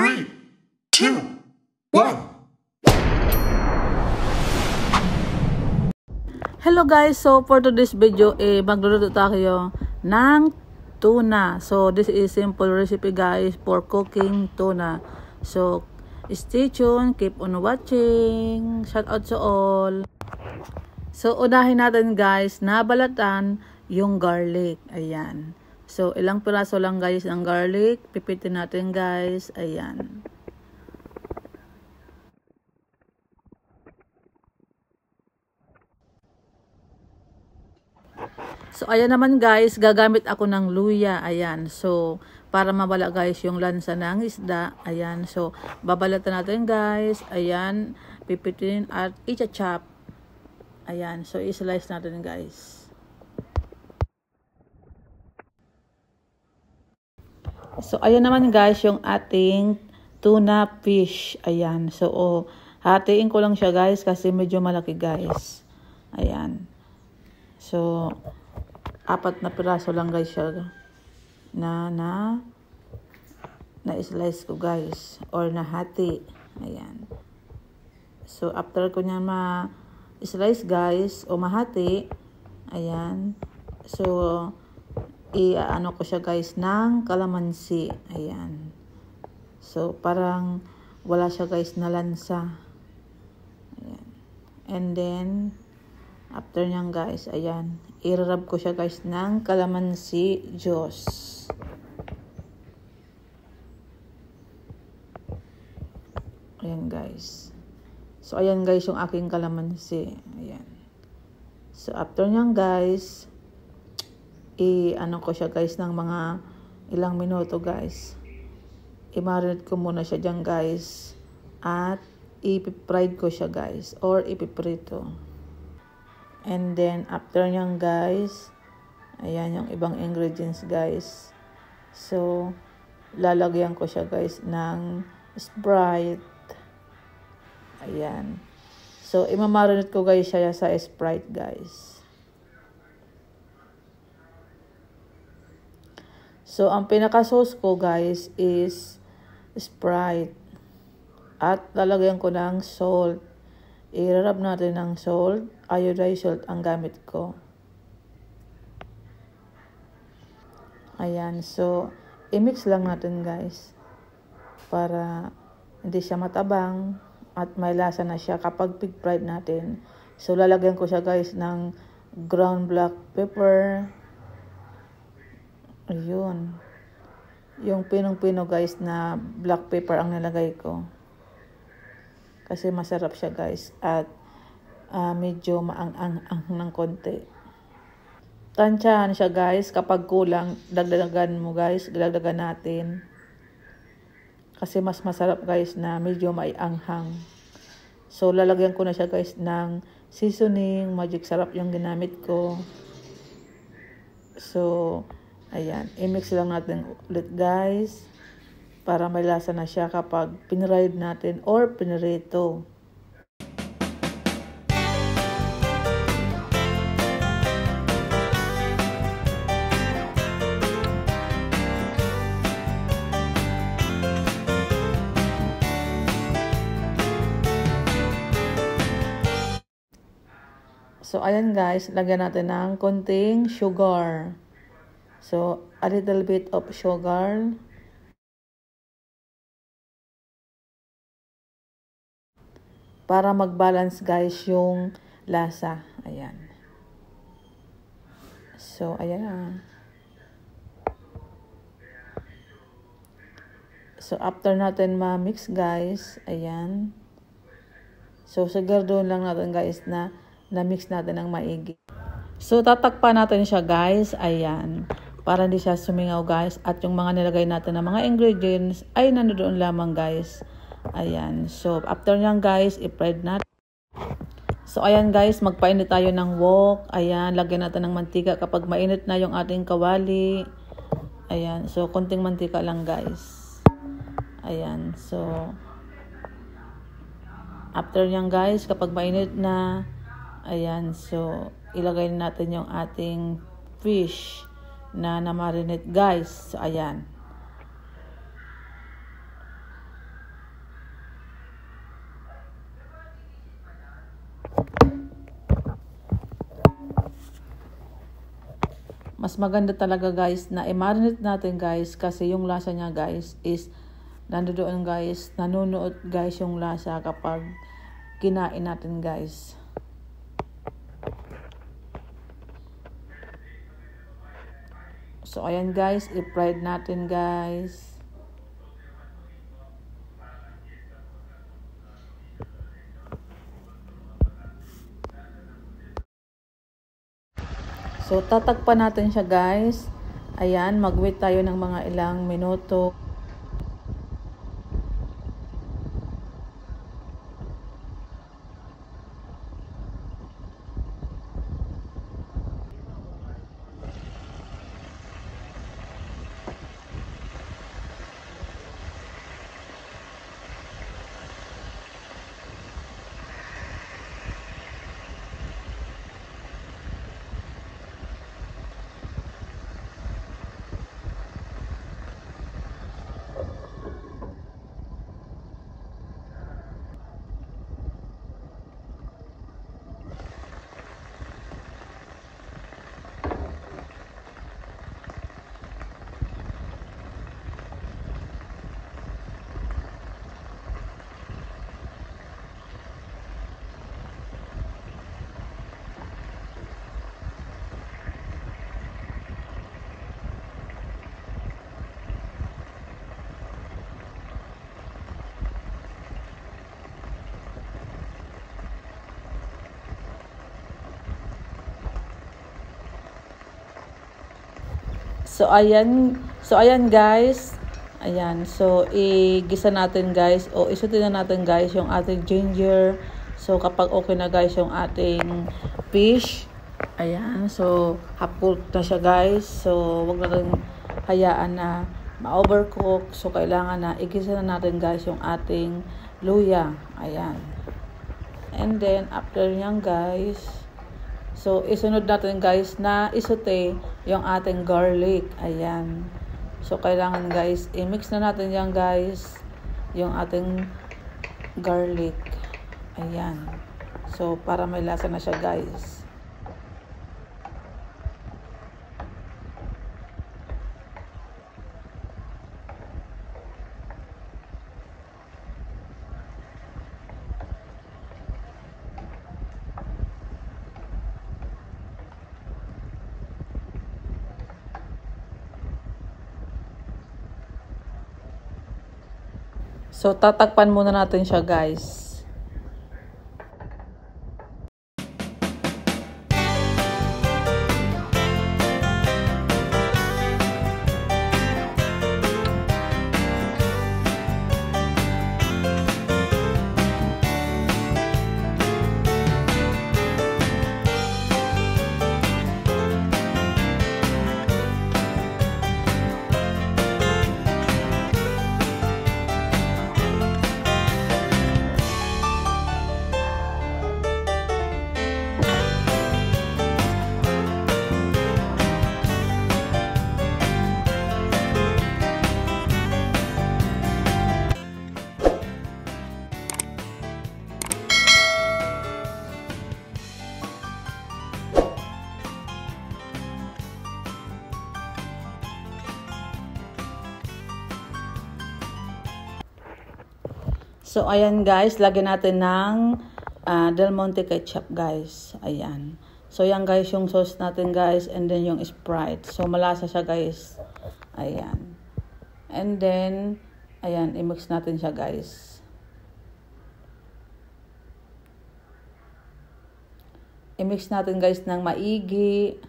3, 2, 1. Hello guys, so for today's video, magluluto tayo ng tuna. So this is simple recipe guys for cooking tuna. So stay tuned, keep on watching. Shout out to all. So unahin natin guys na balatan yung garlic. Ayan. So ilang piraso lang guys ng garlic. Pipitin natin guys. Ayan. So, ayan naman guys, gagamit ako ng luya. Ayan. So, para mawala guys yung lansa ng isda. Ayan. So, babalatan natin guys. Ayan. Pipitin at i-chop. Ayan. So, i-slice natin guys. So, ayan naman guys yung ating tuna fish. Ayan. So, hatiin ko lang siya guys kasi medyo malaki guys. Ayan. So, 4 na piraso lang guys siya na slice ko guys or nahati. Ayan. So after ko niya ma-slice guys o mahati, ayan. So i-ano ko siya guys ng kalamansi. Ayan. So parang wala siya guys na lansa. Ayan. And then after nyan guys, ayan, i-rub ko siya guys ng kalamansi juice. Ayan guys. So ayan guys yung aking kalamansi. Ayan. So after nyan guys, i-ano ko siya guys ng mga ilang minuto guys. I-marinate ko muna siya dyan guys. At i-fried ko siya guys. Or ipiprito. And then, after nyan guys, ayan yung ibang ingredients guys. So, lalagyan ko siya guys ng Sprite. Ayan. So, imamarinate ko guys siya sa Sprite guys. So, ang pinaka-sauce ko guys is Sprite. At lalagyan ko ng salt. I-rub natin ng salt. Iodized salt ang gamit ko. Ayan. So, i-mix lang natin guys. Para hindi siya matabang. At may lasa na siya kapag pig-fried natin. So, lalagyan ko siya guys ng ground black pepper. Ayun. Yung pinong-pino guys na black pepper ang nilagay ko. Kasi masarap siya guys. At medyo maang-ang ng konti. Tansyahan siya guys. Kapag kulang, dagdagan mo guys. Dagdagan natin. Kasi mas masarap guys na medyo maianghang. So, lalagyan ko na siya guys ng seasoning. Magic sarap yung ginamit ko. So, ayan. I-mix lang natin ulit guys. Para may lasa na siya kapag pinride natin or pinirito. So, ayan guys, lagyan natin ng konting sugar. So, a little bit of sugar. Para mag-balance guys yung lasa. Ayan. So, ayan na. So, after natin ma-mix guys, ayan. So, siguraduhin lang natin guys na na-mix natin ng maigi. So, tatakpan natin siya guys. Ayan. Para hindi siya sumingaw guys. At yung mga nilagay natin na mga ingredients ay nandoon lamang guys. Ayan. So, after nyan guys, i-fried natin. So, ayan guys, magpainit tayo ng wok. Ayan, lagyan natin ng mantika kapag mainit na yung ating kawali. Ayan. So, konting mantika lang guys. Ayan. So, after nyan guys, kapag mainit na, ayan. So, ilagay natin yung ating fish na na-marinate guys. So, ayan. mas maganda talaga guys na i-marinate natin guys, kasi yung lasa niya guys is nandoon guys, nanunuot guys yung lasa kapag kinain natin guys. So ayan guys, i-fried natin guys. So, tatakpan natin siya guys. Ayan, mag-wait tayo ng mga ilang minuto. So ayan guys. Ayan, so igisa natin guys, o isutin na natin guys yung ating ginger. So kapag okay na guys yung ating fish, ayan, so half cooked na siya guys. So wag natin hayaan na ma-overcook. So kailangan na igisa na natin guys yung ating luya. Ayan. And then after nyan guys, so isunod natin guys na isute yung ating garlic. Ayan. So kailangan guys, i-mix na natin yan guys, yung ating garlic. Ayan. So para may lasa na siya guys. So, tatakpan muna natin siya, guys. So, ayan guys, lagyan natin ng Del Monte ketchup guys. Ayan. So, yan guys yung sauce natin guys, and then yung Sprite. So, malasa siya guys. Ayan. And then, ayan, i-mix natin siya guys. I-mix natin guys ng maigi.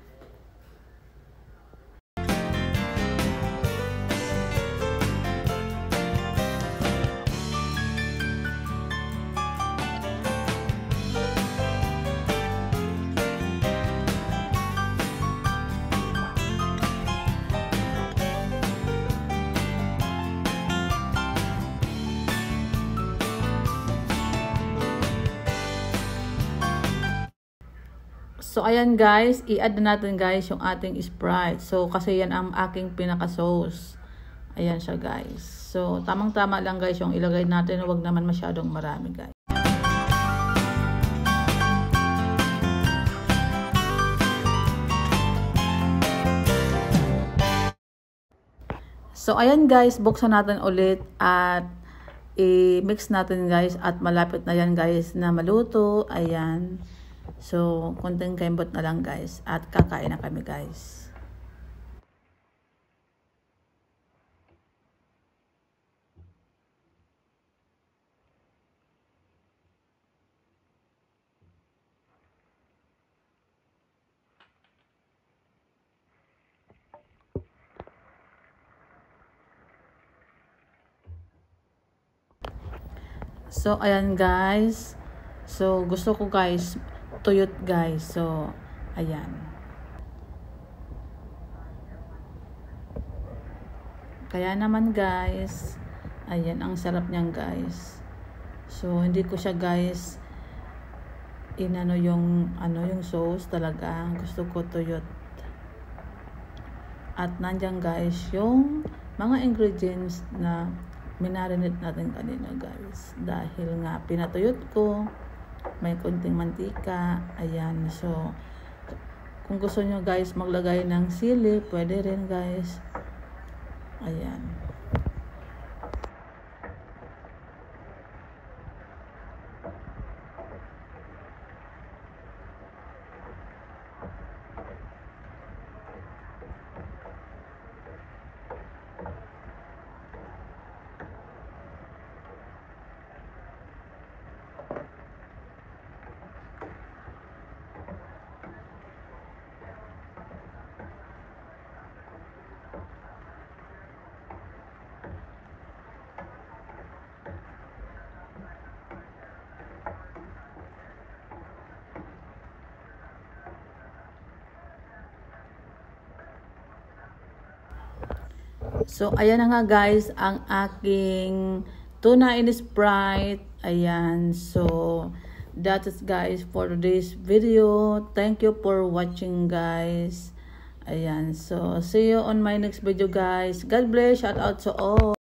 So, ayan guys, i-add na natin guys yung ating Sprite. So, kasi yan ang aking pinaka-sauce. Ayan siya guys. So, tamang-tama lang guys yung ilagay natin. Huwag naman masyadong marami guys. So, ayan guys, buksan natin ulit at i-mix natin guys at malapit na yan guys na maluto. Ayan. So, konting kembot na lang guys at kakain na kami guys. So, ayan guys. So, gusto ko guys, tuyot guys. So, ayan. Kaya naman guys, ayan, ang sarap niyan guys. So, hindi ko siya guys, inano yung sauce talaga. Gusto ko tuyot. At nandiyan guys, yung mga ingredients na minarinate natin kanina guys, dahil nga pinatuyot ko, may konting mantika. Ayan, so kung gusto nyo guys maglagay ng sili, pwede rin guys. Ayan. So, ayan na nga guys, ang aking tuna in Sprite. Ayan, so that is guys for today's video. Thank you for watching guys. Ayan, so see you on my next video guys. God bless, shout out to all.